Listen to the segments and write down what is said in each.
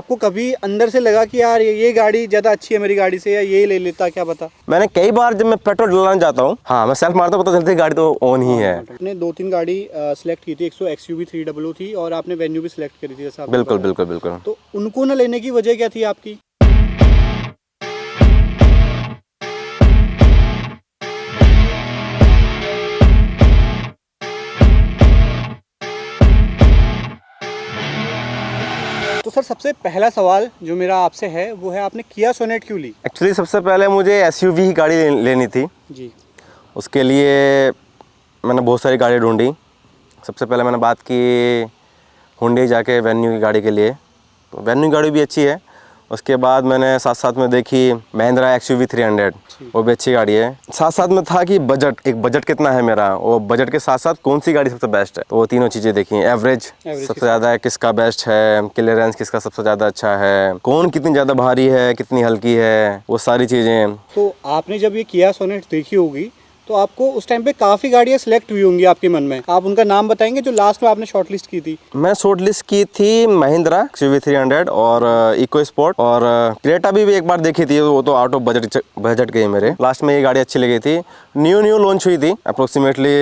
आपको कभी अंदर से लगा कि यार ये गाड़ी ज़्यादा अच्छी है मेरी गाड़ी से, या ये ले लेता, क्या पता? मैंने कई बार जब मैं पेट्रोल डलवाने जाता हूँ, हाँ मैं सेल्फ मारता हूँ, पता चलता है गाड़ी तो ऑन ही है। आपने 2-3 गाड़ी सेलेक्ट की थी, एक XUV 300 थी और आपने वेन्यू भी सिलेक्ट करी थी जैसा आपने बिल्कुल बताया। बिल्कुल बिल्कुल। तो उनको न लेने की वजह क्या थी आपकी? तो सर सबसे पहला सवाल जो मेरा आपसे है वो है, आपने किया सोनेट क्यों ली? एक्चुअली सबसे पहले मुझे SUV ही गाड़ी लेनी थी। जी। उसके लिए मैंने बहुत सारी गाड़ी ढूंढी। सबसे पहले मैंने बात की हुंडई जाके वेन्यू की गाड़ी के लिए, तो वेन्यू गाड़ी भी अच्छी है। उसके बाद मैंने साथ साथ में देखी महिंद्रा XUV 300, वो भी अच्छी गाड़ी है। साथ साथ में था कि बजट कितना है मेरा, वो बजट के साथ साथ कौन सी गाड़ी सबसे बेस्ट है, तो वो तीनों चीज़ें देखी। एवरेज सबसे ज़्यादा है किसका बेस्ट है, क्लियरेंस किसका सबसे ज़्यादा अच्छा है, कौन कितनी ज़्यादा भारी है, कितनी हल्की है, वो सारी चीज़ें। तो आपने जब ये किया सोनेट देखी होगी तो आपको उस टाइम पे काफ़ी गाड़ियाँ सिलेक्ट हुई होंगी आपके मन में, आप उनका नाम बताएंगे जो लास्ट में आपने शॉर्टलिस्ट की थी? मैं शॉर्ट लिस्ट की थी महिंद्रा XUV 300 और इको स्पोर्ट, और क्रेटा भी एक बार देखी थी, वो तो आउट ऑफ बजट गई मेरे। लास्ट में ये गाड़ी अच्छी लगी थी। न्यू लॉन्च हुई थी, अप्रोक्सीमेटली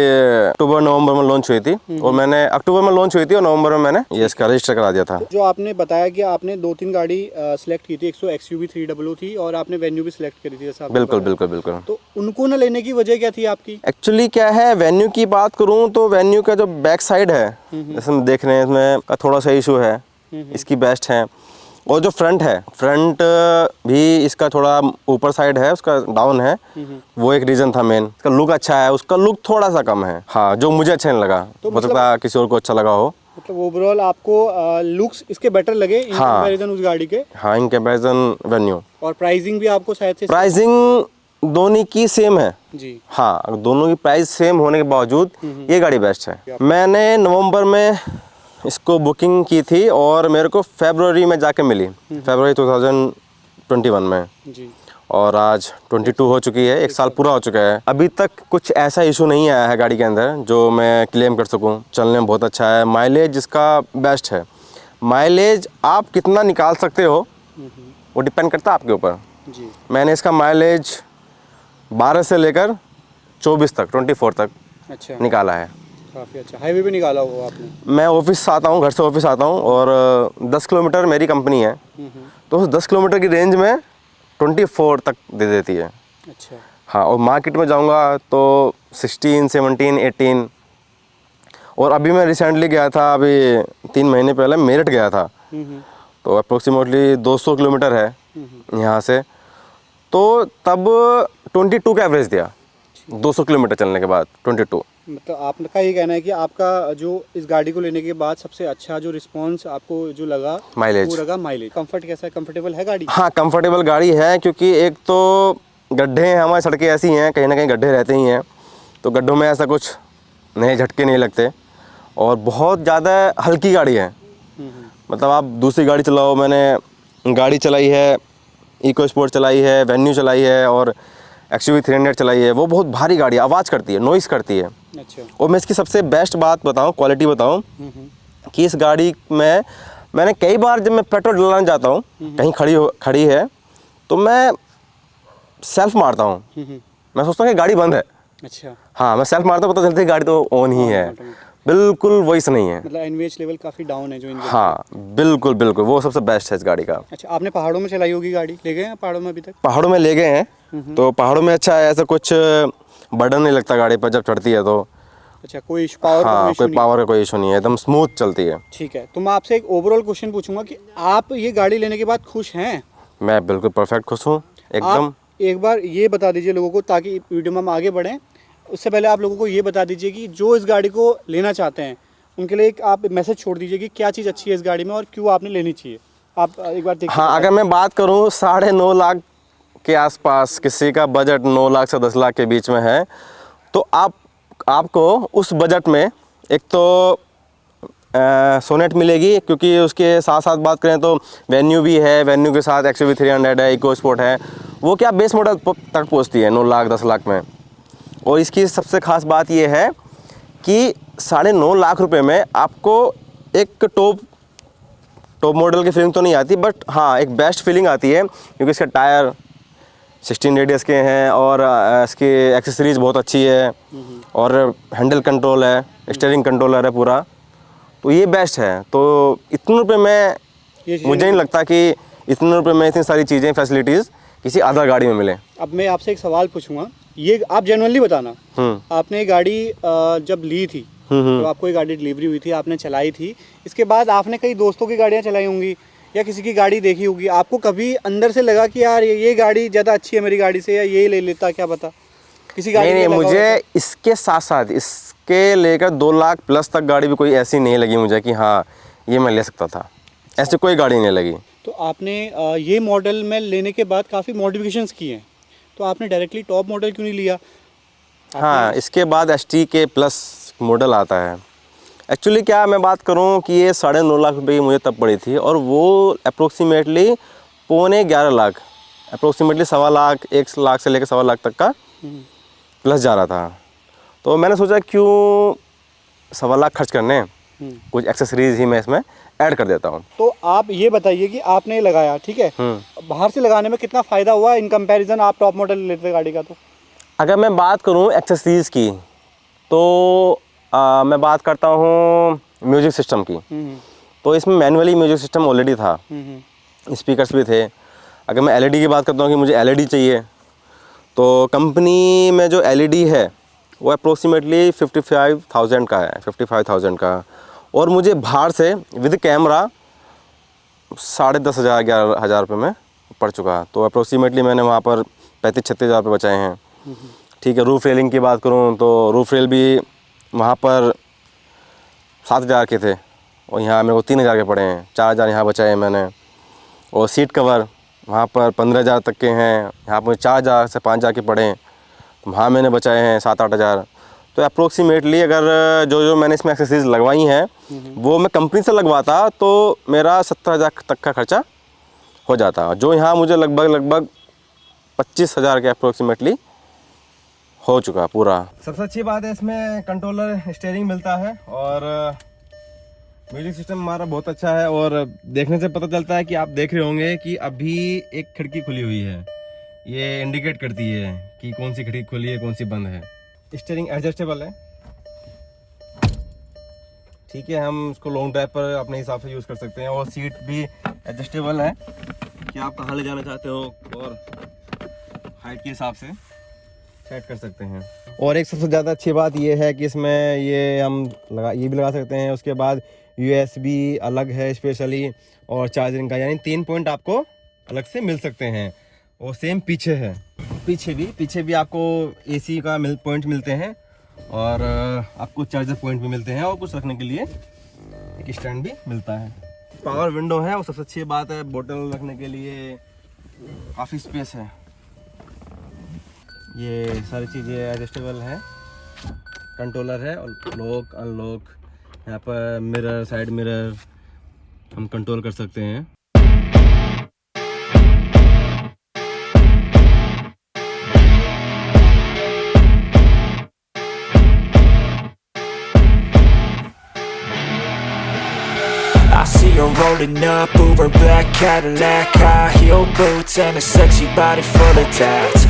अक्टूबर नवंबर में लॉन्च हुई थी, और मैंने अक्टूबर में लॉन्च हुई थी और नवंबर में मैंने ये इसका रजिस्टर करा दिया था। जो आपने बताया कि आपने 2-3 गाड़ी सिलेक्ट की थी, एक XUV 300 थी और आपने वेन्यू भी सिलेक्ट करी थी जैसा आपने बिल्कुल बताया। बिल्कुल बिल्कुल। तो उनको न लेने की वजह क्या थी आपकी? एक्चुअली क्या है, वेन्यू की बात करूं तो वेन्यू का जो बैक साइड है, जैसे हम देख रहे हैं, इसमें का थोड़ा सा इशू है, इसकी बेस्ट है। और जो फ्रंट है, फ्रंट भी इसका थोड़ा ऊपर साइड है, उसका डाउन है, वो एक रीज़न था मेन। इसका लुक अच्छा है, उसका लुक थोड़ा सा कम है, हाँ, जो मुझे अच्छा नहीं लगा। तो हो सकता है किसी और को अच्छा लगा हो। मतलब ओवरऑल आपको लुक्स इसके बेटर लगे इन हाँ। कंपैरिजन उस गाड़ी के, हाँ, इन कंपेरिजन वेन्यू। और प्राइसिंग भी आपको शायद से प्राइसिंग दोनों की सेम है जी। हाँ, दोनों की प्राइस सेम होने के बावजूद ये गाड़ी बेस्ट है। मैंने नवंबर में इसको बुकिंग की थी और मेरे को फरवरी में जाके मिली, फरवरी 2021 में जी। और आज 22 हो चुकी है, एक साल पूरा हो चुका है। अभी तक कुछ ऐसा इशू नहीं आया है गाड़ी के अंदर जो मैं क्लेम कर सकूं। चलने में बहुत अच्छा है, माइलेज इसका बेस्ट है। माइलेज आप कितना निकाल सकते हो वो डिपेंड करता है आपके ऊपर। जी। मैंने इसका माइलेज 12 से लेकर 24 तक 24 तक अच्छा, निकाला है। काफ़ी अच्छा हाईवे पे निकाला होगा आपने। मैं ऑफिस आता हूँ, घर से ऑफिस आता हूँ, और 10 किलोमीटर मेरी कंपनी है, तो उस 10 किलोमीटर की रेंज में 24 तक दे देती है। अच्छा। हाँ, और मार्केट में जाऊँगा तो 16, 17, 18। और अभी मैं रिसेंटली गया था, अभी 3 महीने पहले मेरठ गया था, तो अप्रोक्सीमेटली 200 किलोमीटर है यहाँ से, तो तब 22 का एवरेज दिया 200 किलोमीटर चलने के बाद 22। मतलब आपका ये कहना है कि आपका जो इस गाड़ी को लेने के बाद सबसे अच्छा जो रिस्पांस आपको जो लगा माइलेज। वो लगा माइलेज। कंफर्ट कैसा है, कंफर्टेबल है गाड़ी? हाँ, कंफर्टेबल गाड़ी है, क्योंकि एक तो गड्ढे हैं, हमारी सड़कें ऐसी हैं, कहीं ना कहीं गड्ढे रहते ही हैं, तो गड्ढों में ऐसा कुछ नए झटके नहीं लगते, और बहुत ज़्यादा हल्की गाड़ी है। मतलब आप दूसरी गाड़ी चलाओ, मैंने गाड़ी चलाई है, इको स्पोर्ट चलाई है, वेन्यू चलाई है, और XUV 300 चलाई है, वो बहुत भारी गाड़ी है, आवाज़ करती है, नॉइस करती है। अच्छा। और मैं इसकी सबसे बेस्ट बात बताऊं, क्वालिटी बताऊं, कि इस गाड़ी में मैंने कई बार जब मैं पेट्रोल डलवाने जाता हूं, कहीं खड़ी है, तो मैं सेल्फ मारता हूं। मैं सोचता हूं कि गाड़ी बंद है। अच्छा। हाँ, मैं सेल्फ मारता हूं, पता चलता है गाड़ी तो ऑन ही है, बिल्कुल वॉइस नहीं है। मतलब NVH लेवल काफ़ी डाउन है जो इनके। हाँ, बिल्कुल बिल्कुल, वो सबसे बेस्ट है इस गाड़ी का। अच्छा, आपने पहाड़ों में चलाई होगी गाड़ी, ले गए हैं पहाड़ों में अभी तक? पहाड़ों में ले गए हैं, तो पहाड़ों में अच्छा है, ऐसा कुछ बर्डन नहीं लगता गाड़ी पर जब चढ़ती है तो। अच्छा, कोई पावर का हाँ, कोई कोई issue नहीं? पावर का कोई इशू नहीं है, एकदम स्मूथ चलती है। ठीक है, तो मैं आपसे एक ओवरऑल क्वेश्चन पूछूंगा कि आप ये गाड़ी लेने के बाद खुश हैं? मैं बिल्कुल परफेक्ट खुश हूँ, एकदम। आप एक बार ये बता दीजिए लोगों को, ताकि वीडियो में हम आगे बढ़ें उससे पहले आप लोगों को ये बता दीजिए कि जो इस गाड़ी को लेना चाहते हैं उनके लिए एक आप मैसेज छोड़ दीजिए कि क्या चीज़ अच्छी है इस गाड़ी में और क्यों आपने लेनी चाहिए। आप एक बार देखिए। हाँ, अगर मैं बात करूँ 9.5 लाख के आसपास, किसी का बजट 9 लाख से 10 लाख के बीच में है, तो आपको उस बजट में एक तो सोनेट मिलेगी, क्योंकि उसके साथ साथ बात करें तो वेन्यू भी है, वेन्यू के साथ XUV 300 है, इको स्पोर्ट है, वो क्या बेस मॉडल तक पहुँचती है 9 लाख 10 लाख में। और इसकी सबसे ख़ास बात ये है कि 9.5 लाख रुपए में आपको एक टॉप टॉप मॉडल की फीलिंग तो नहीं आती, बट हाँ एक बेस्ट फीलिंग आती है क्योंकि इसका टायर 16 रेडियस के हैं और इसकी एक्सेसरीज बहुत अच्छी है और हैंडल कंट्रोल है, स्टीयरिंग कंट्रोलर है पूरा, तो ये बेस्ट है। तो इतने रुपये में मुझे नहीं लगता कि इतने रुपये में इतनी सारी चीज़ें फैसिलिटीज़ किसी अदर गाड़ी में मिले। अब मैं आपसे एक सवाल पूछूंगा, ये आप जेन्युइनली बताना, आपने ये गाड़ी जब ली थी तो आपको ये गाड़ी डिलीवरी हुई थी, आपने चलाई थी, इसके बाद आपने कई दोस्तों की गाड़ियाँ चलाई होंगी या किसी की गाड़ी देखी होगी, आपको कभी अंदर से लगा कि यार ये गाड़ी ज़्यादा अच्छी है मेरी गाड़ी से, या ये ले लेता, क्या पता किसी गाड़ी नहीं, मुझे इसके साथ साथ इसके लेकर 2 लाख प्लस तक गाड़ी भी कोई ऐसी नहीं लगी मुझे कि हाँ ये मैं ले सकता था, ऐसी कोई गाड़ी नहीं लगी। तो आपने ये मॉडल में लेने के बाद काफ़ी मॉडिफिकेशंस किए हैं, तो आपने डायरेक्टली टॉप मॉडल क्यों नहीं लिया? हाँ, इसके बाद ST के प्लस मॉडल आता है। एक्चुअली क्या मैं बात करूं कि ये 9.5 लाख रुपए की मुझे तब पड़ी थी और वो अप्रोक्सीमेटली 11.25 लाख, अप्रोक्सीमेटली 1.25 लाख, 1 लाख से लेकर 1.25 लाख तक का प्लस जा रहा था। तो मैंने सोचा क्यों 1.25 लाख खर्च करने, कुछ एक्सेसरीज ही मैं इसमें ऐड कर देता हूँ। तो आप ये बताइए कि आपने लगाया, ठीक है, बाहर से लगाने में कितना फ़ायदा हुआ इन कंपैरिजन आप टॉप मॉडल लेते गाड़ी का? तो अगर मैं बात करूँ एक्सेसरीज़ की तो मैं बात करता हूँ म्यूजिक सिस्टम की, तो इसमें मैनुअली म्यूजिक सिस्टम ऑलरेडी था, स्पीकर्स भी थे। अगर मैं LED की बात करता हूँ कि मुझे LED चाहिए, तो कंपनी में जो LED है वो अप्रोक्सीमेटली 55,000 का है, 55,000 का, और मुझे बाहर से विद कैमरा 10,500 11,000 रुपये में पड़ चुका। तो अप्रोक्सीमेटली मैंने वहाँ पर 35-36 हज़ार रुपये बचाए हैं। ठीक है, रूफ रेलिंग की बात करूँ तो रूफ रेल भी वहाँ पर 7,000 के थे और यहाँ मेरे को 3,000 के पड़े हैं, 4,000 यहाँ बचाए हैं मैंने। और सीट कवर वहाँ पर 15,000 तक के हैं, यहाँ पर 4,000 से 5,000 के पड़े हैं, तो वहाँ मैंने बचाए हैं 7-8 हज़ार। तो अप्रोक्सीमेटली अगर जो मैंने इसमें एक्सेसरीज लगवाई हैं वो मैं कंपनी से लगवाता तो मेरा 70,000 तक का खर्चा हो जाता, जो यहाँ मुझे लगभग 25,000 के अप्रोक्सीमेटली हो चुका पूरा। सबसे अच्छी बात है इसमें कंट्रोलर स्टीयरिंग मिलता है और म्यूजिक सिस्टम हमारा बहुत अच्छा है। और देखने से पता चलता है कि आप देख रहे होंगे कि अभी एक खिड़की खुली हुई है, ये इंडिकेट करती है कि कौन सी खिड़की खुली है, कौन सी बंद है। स्टीयरिंग एडजस्टेबल है, ठीक है, हम उसको लॉन्ग ड्राइव पर अपने हिसाब से यूज़ कर सकते हैं। और सीट भी एडजस्टेबल है कि आप कहाँ ले जाना चाहते हो और हाइट के हिसाब से सेट कर सकते हैं। और एक सबसे ज़्यादा अच्छी बात ये है कि इसमें ये हम ये भी लगा सकते हैं। उसके बाद USB अलग है स्पेशली, और चार्जिंग का, यानी 3 पॉइंट आपको अलग से मिल सकते हैं। और सेम पीछे है, पीछे भी आपको AC का पॉइंट मिलते हैं और आपको चार्जर पॉइंट भी मिलते हैं और कुछ रखने के लिए एक स्टैंड भी मिलता है। पावर विंडो है और सबसे अच्छी बात है बोतल रखने के लिए काफ़ी स्पेस है। ये सारी चीज़ें एडजस्टेबल हैं, कंट्रोलर है और लॉक अनलॉक, यहाँ पर मिरर, साइड मिरर हम कंट्रोल कर सकते हैं। I see her rolling up, Uber black Cadillac, high heel boots and a sexy body full of tats.